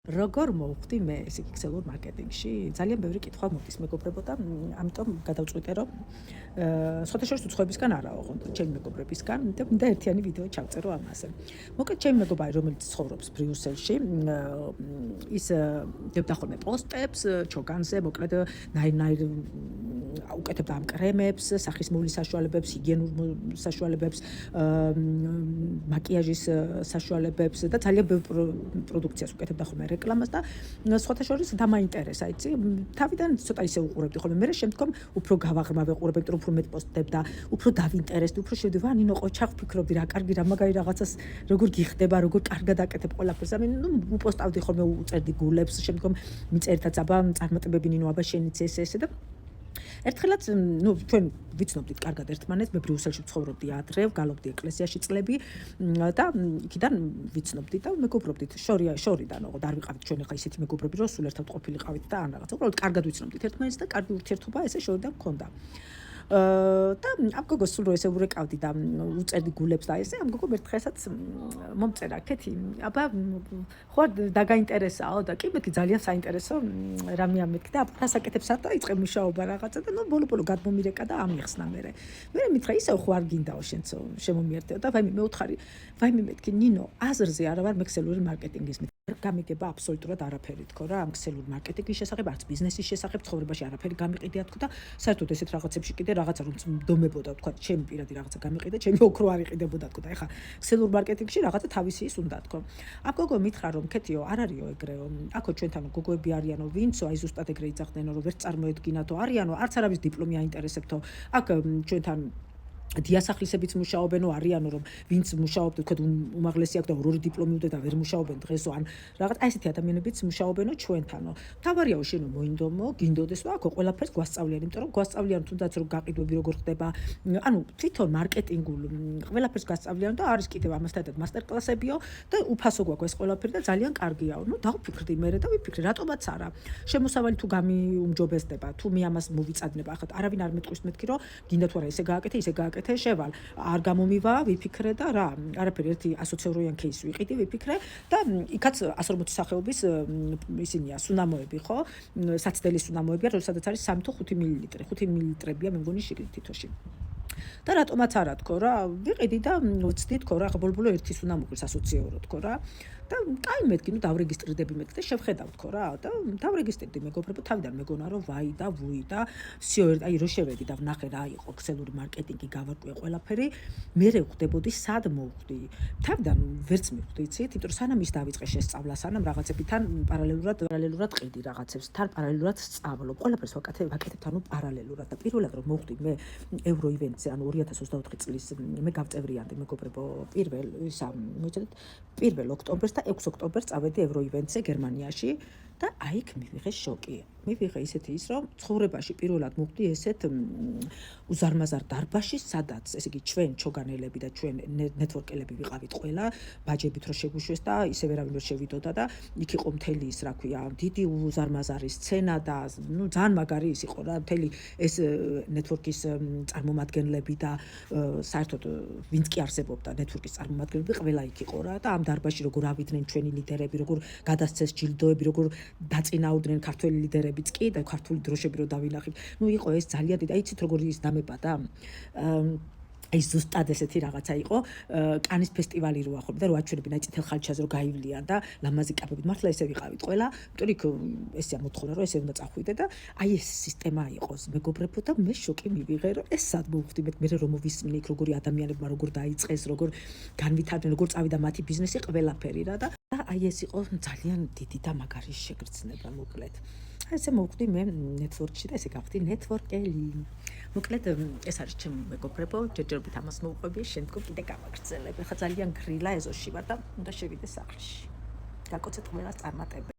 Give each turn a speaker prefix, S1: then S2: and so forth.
S1: როგორ მოვხდი მე ესე იგი ქსელურ მარკეტინგში? ძალიან ბევრი კითხვა მოდის მეგობრებო და ამიტომ გადავწყვიტე რომ სხვათა შორის უცხოებისგან არა ოღონდ ჩემი მეგობრებისგან და მინდა ერთიანი ვიდეო ჩავწერო ამაზე. მოკლედ ჩემი მეგობარი რომელიც ცხოვრობს ბრიუსელში ის დებდა ხოლმე პოსტებს ჩოგანზე მოკლედ ნაირ უკეთებდა ამ კრემებს, სახის მოვლის საშუალებებს, ჰიგიენურ საშუალებებს, მაკიაჟის საშუალებებს და ძალიან ბევრ პროდუქციას უკეთებდა ხოლმე რეკლამას და სხვათა შორის დამაინტერესა, იცი? თავიდან ცოტა ისე უყურებდი ხოლმე, მერე შემდგომ უფრო გავაღრმა ვეყურებდი, უფრო მეტ პოსტებდა, უფრო დავინტერესდი, უფრო შევდი, ნინო ყოჩახ ფიქრობდი რა კარგი რა მაგარი რაღაცას როგორ გიხდება, როგორ კარგად აკეთებ ყველაფერს. უპოსტავდი ხოლმე, უწერდი გულებს, შემდგომ მიწერდაც აბა წარმატებები ნინო აბა შენიც ესე და ერთხელაც ჩვენ ვიცნობდით კარგად ერთმანეთს, მე ბრიუსელში ვცხოვრობდი ადრე, ვგალობდი ეკლესიაში წლები და იქიდან ვიცნობდი და მეგობრობდით. შორიდან ოღონდ არ ვიყავით ჩვენ ახლა ისეთი მეგობრები, რომ სულ ერთად ყოფილიყავით და ან რაღაც. უბრალოდ კარგად ვიცნობდით ერთმანეთს და კარგი ურთიერთობა ესე შორიდან მქონდა. და ამ გოგოს სულ რო ესე ურეკავდი და უწერდი გულებს და ესე ამ გოგომ ერთხელაც მომწერა კეთი აბა ხო დაგაინტერესაო და კი მეთქი ძალიან საინტერესო რამე ამეთქი და ფასაკეთებს არ დაიწყე მუშაობა რაღაცა და ბოლო გადმომირეკა და ამიხსნა მე მითხრა ისევ ხო არ გინდაო შენცო შემომიერთეო და ვაიმე მეუთხარი ვაიმე მეთქი ნინო აზრზე არა ვარ მექსელური მარკეტინგის გამიგება აბსოლუტურად არაფერი თქო რა ამ ქსელურ მარკეტინგის შესახებ, არც ბიზნესის შესახებ, ცხოვრებაში არაფერი გამიყიდია თქო და საერთოდ ესეთ რაღაცებში კიდე რაღაცა რომ დომებოდა თქვა, ჩემი პირადი რაღაცა გამიყიდა, ჩემი ოქრო არ იყიდებოდა თქო და ეხა ქსელურ მარკეტინგში რაღაცა თავისი ის უნდა თქო. აქ გოგო მითხრა რომ ქეთიო არ არისო ეგრეო, აქო ჩვენთან გოგოები არიანო, ვინცო აი ზუსტად ეგრე იძახდნენ რომ ვერ წარმოედგინათო, არიანო, არც არავის დიპლომი აინტერესებთო. აქ ჩვენთან დიასახლისებიც მუშაობენო არიანო რომ ვინც მუშაობთ თქვა უმაღლესი აქვს და ორი დიპლომი უნდა და ვერ მუშაობენ დღესო ან რაღაც აი ესეთი ადამიანებიც მუშაობენო ჩვენთანო. თავარიაო შენო მოინდომო, გინდოდეს და აქო ყველაფერს გვასწავლიან, იმიტომ რომ გვასწავლიან თუნდაც რომ გაყიდვები როგორ ხდება. ანუ თვითონ მარკეტინგულ ყველაფერს გასწავლიან და არის კიდევ ამასთან ერთად მასტერკლასებიო და უფასო გვაქვს ეს ყველაფერი და ძალიან კარგიაო. დავფიქრდი მე და ვიფიქრე რატომაც არა. შემოსავალი თუ გამიუმჯობესდება, თუ მე ამას მოვიწადნება, ახლა არავინ არ მეტყვის მეთქი რომ გინდა თუ არა ესე გააკეთე, ისე გააკეთე შევალ არ გამომივა ვიფიქრე და რა არაფერი ერთი 120 ევროიან кейსი ვიყიდი ვიფიქრე და იქაც 140 სახეობის ისინია სუნამოები ხო საცდელი სუნამოებია როდესაც არის 3 თუ 5 მილილიტრი 5 მილilitrებია მე მგონი შიგნით თითოში და რატომაც არა თქო რა ვიყიდი და ვცდი თქო რა ბოლო ერთი სუნამოყრის 120 евро თქო რა და კაი მეთქი დავრეგისტრირდები მეთქი და შევხედავ თქო რა და დავრეგისტრირდი მეგობრებო თავიდან მეგონა რომ ვაი და ვუი და всё აი რო შევედი და ვნახე რა იყო ქსელური მარკეტინგი გავარკვე ყველაფერი მე ვხვდებოდი სად მოვხვდი თავიდან ვერც მივხვდი იცით იმიტომ რომ სანამ ის დავიწყე შესწავლა სანამ რაღაცებთან პარალელურად ყიდი რაღაცებს თან პარალელურად სწავლობ ყველაფერს ვაკეთებ ანუ პარალელურად და პირველად რომ მოვხვდი მე ევრო ივენტზე ანუ 2024 წლის მე გავწევრიანდი მეგობრებო პირველ ოქტომბერს და 6 ოქტომბერს წავედი ევრო ივენტზე გერმანიაში და აი იქ მივიღე შოკი. მივიღე ისეთი ის რომ ცხოვრებაში პირველად მოვხდი ესეთ უზარმაზარ დარბაზში, სადაც ესე იგი ჩვენ ჩოგანელები და ჩვენ ნეტვორკელები ვიყავით ყველა, ბაჯებით რო შეგვიშვეს და ისე ვერავინ ვერ შევიდოდა და იქ იყო მთელი ის რა ქვია, დიდი უზარმაზარი სცენა და ძალიან მაგარი ის იყო რა, მთელი ეს ნეტვორკის წარმომადგენლები და საერთოდ ვინც კი არსებობდა ნეტვორკის წარმომადგენლები ყველა იქ იყო რა და ამ დარბაზში როგორ ავიდნენ ჩვენი ლიდერები, როგორ გადასცეს ჯილდოები, როგორ დაწინაურდნენ ქართველი ლიდერებიც კი და ქართული დროშები რო დავინახით. იყო ეს ძალიან დიდი. აიცით როგორი ის დამებადა. ეს ზუსტად ესეთი რაღაცა იყო. კანის ფესტივალი რო ახლა და რო აჩვენებენ აი წითელ ხალჩაზე რო გაივლიან და ლამაზი კაპებით. მართლა ესე ვიყავით ყველა. იმიტომ ესეა მოთხოვნა რომ ესე უნდა წახვიდე და აი ეს სისტემა იყოს მეგობრებო და მე შოკი მივიღე რომ ეს სად მოვხდი მე რომ მოვისმინე იქ როგორი ადამიანებმა როგორ დაიწყეს, როგორ განვითარდნენ, როგორ წავიდა მათი ბიზნესი ყველაფერი რა და აი ეს იყო ძალიან დიდი და მაგარი შეგრძნება მოკლედ. ესე მოვხდი მე ნეტვორკში და ესე გავხდი ნეტვორკელი. მოკლედ ეს არის ჩემი მეგობრებო, ჯერჯერობით ამას მოვყვები, შემდგომ კიდე გავაგრძელებ. ხა ძალიან გრილა ეზოში ვარ და უნდა შევიდე სახლში. გაკოცეთ ყველას წარმატებები.